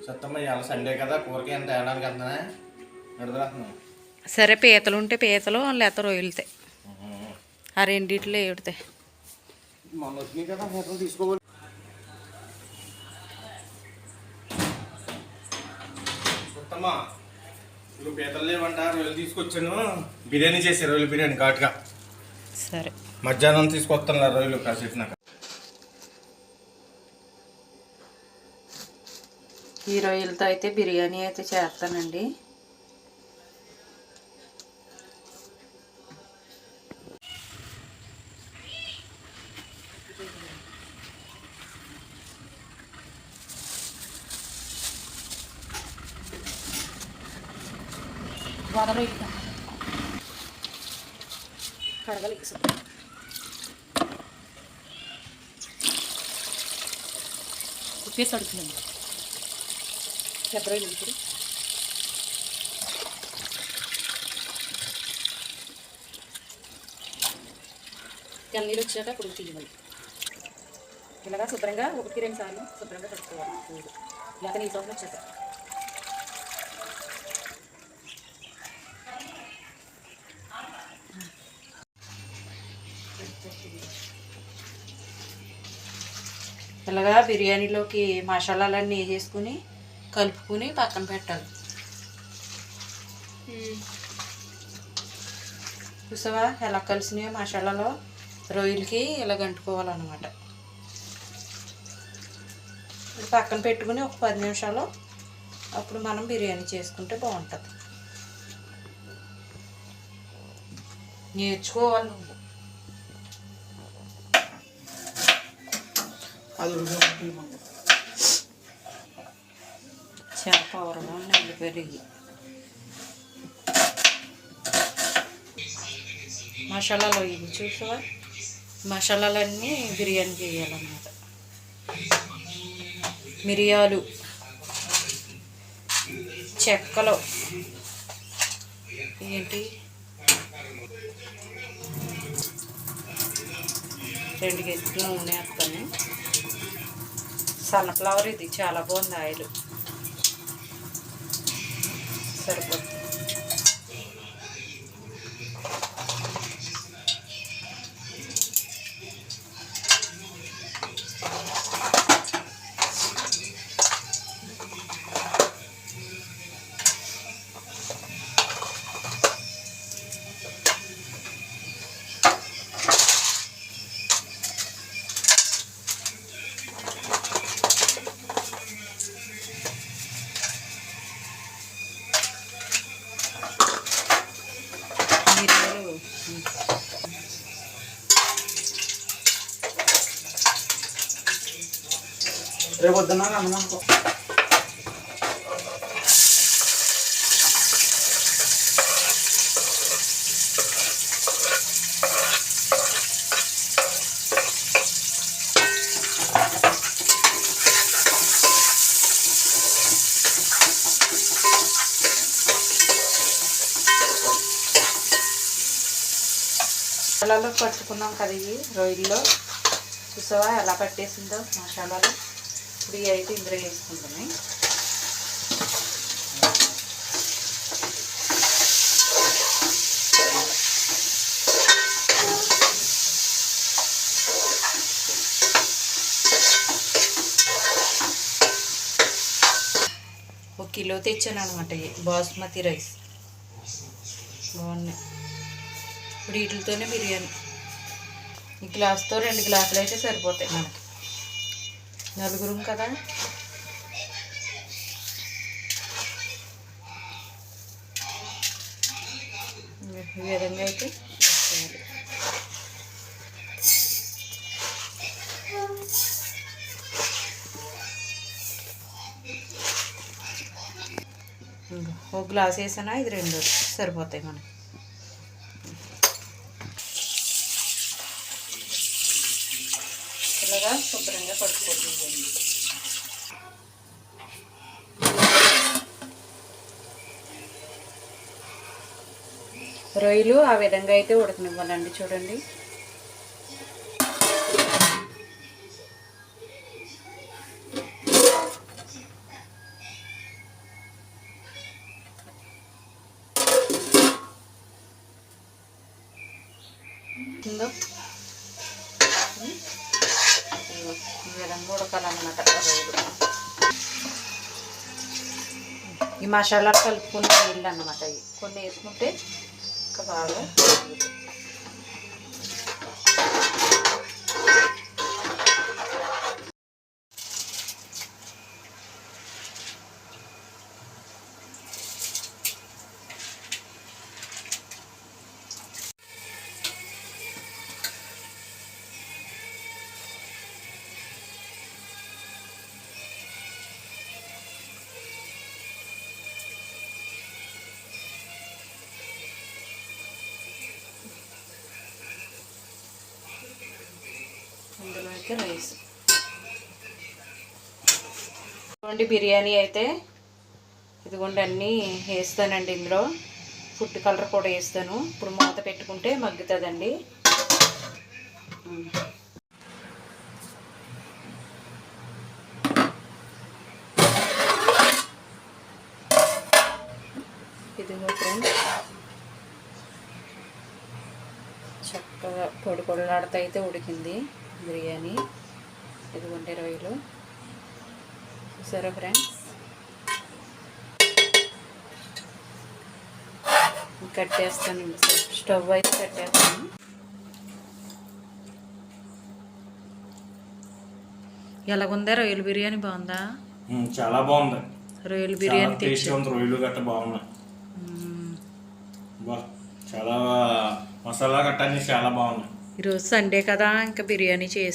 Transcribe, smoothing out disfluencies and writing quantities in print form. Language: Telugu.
సత్తమ్మ ఇవాళ సండే కదా కూరకి ఎంత తేడానికి వెళ్తానే నడుతున్నాను. సరే పీతలు ఉంటే పీతలు లేకపోతే రొయ్యలుతాయి ఆ రెండిట్లో ఏడుతాయి. మొన్న వచ్చినాయి కదా పీతలు తీసుకోవాలి. సత్తమ్మ ఇప్పుడు పీతలు లేవంట, రొయ్యలు తీసుకొచ్చాను. బిర్యానీ చేసి రొయ్యలు బిర్యానీ ఘాటుగా. సరే మధ్యాహ్నం తీసుకొస్తాను రొయ్యలు కాసేపు. ఈ రొయ్యలతో అయితే బిర్యానీ అయితే చేస్తానండి. కడగలి ఉప్పేసి అడుగుతున్నాను పెద్ద రొయ్యలు ఇప్పుడు నీళ్ళు వచ్చాక ఇప్పుడు తీయాలి. ఇలాగా శుభ్రంగా 1-2 సార్లు శుభ్రంగా కట్టుకోవాలి. లేక నీ సోపలు వచ్చేసాయి. ఇలాగా బిర్యానీలోకి మసాలాలన్నీ వేసేసుకుని కలుపుకుని పక్కన పెట్టాలి. చూసావా ఎలా కలిసినాయో మసాలాలో రొయ్యలకి ఇలా గంటుకోవాలన్నమాట. పక్కన పెట్టుకుని ఒక 10 నిమిషాలు అప్పుడు మనం బిర్యానీ చేసుకుంటే బాగుంటుంది. నేర్చుకోవాలి నువ్వు. చాలా పవర్గా ఉన్నాయి పెరిగి. మసాలాలు ఇవి చూసావా, మసాలాలన్నీ బిర్యానీ చేయాలన్నమాట. మిరియాలు, చెక్కలు, ఏంటి 2 కేజీలు నూనె వేస్తాను. సన్ఫ్లవర్ ఇది చాలా బాగుంది ఆయిల్, సరిపోతుంది. రేపు వద్దున్నా అన్నమానుకో. మసాలాలో పట్టుకున్నాం కదా ఇవి రొయ్యల్లో, చూసావా ఎలా పట్టేసిందో మసాలాలు. ఇప్పుడు ఇవి అయితే ఇందులో వేసుకుంటున్నాయి. ఒక కిలో తెచ్చాను అనమాట బాస్మతి రైస్. బాగున్నాయి. ఇప్పుడు వీటితోనే బిర్యానీ. ఈ గ్లాస్తో 2 గ్లాసులు అయితే సరిపోతాయి మనకి, నలుగురం కదా. ఈ విధంగా అయితే వేసుకోవాలి. ఒక గ్లాస్ వేసానా, ఇది 2 సరిపోతాయి మనకి. ఇలాగా శుభ్రంగా కడుక్కోవాలి. రొయ్యలు ఆ విధంగా అయితే ఉడకనివ్వాలండి. చూడండి, ఉందో ఈ విధంగా ఉడకాలన్నమాట రొయ్యలు. ఈ మసాలాలు కలుపుకున్న నీళ్ళు అన్నమాట. ఇవి కొన్ని వేసుకుంటే ఇంకా బాగా ఇందులో అయితే రైస్. ఇదిగోండి బిర్యానీ అయితే ఇదిగోండి అన్నీ వేస్తానండి. ఇందులో ఫుడ్ కలర్ కూడా వేస్తాను. ఇప్పుడు మూత పెట్టుకుంటే మగ్గుతుందండి. ఇదిగో ఫ్రెండ్స్ చక్కగా పొడి పొడిలాడుతూ అయితే ఉడికింది బిర్యానీ. ఇదిగోండి రొయ్యలు చూసారా ఫ్రెండ్స్. కట్టేస్తానండి, స్టవ్ అయితే కట్టేస్తాను. ఎలాగుందా రొయ్యల బిర్యానీ? బాగుందా? చాలా బాగుంది. రొయ్యల బిర్యానీ రొయ్యలు గట్ట బాగున్నాయి. చాలా మసాలా గట్ట చాలా బాగున్నాయి. ఈరోజు సండే కదా, ఇంకా బిర్యానీ చేసి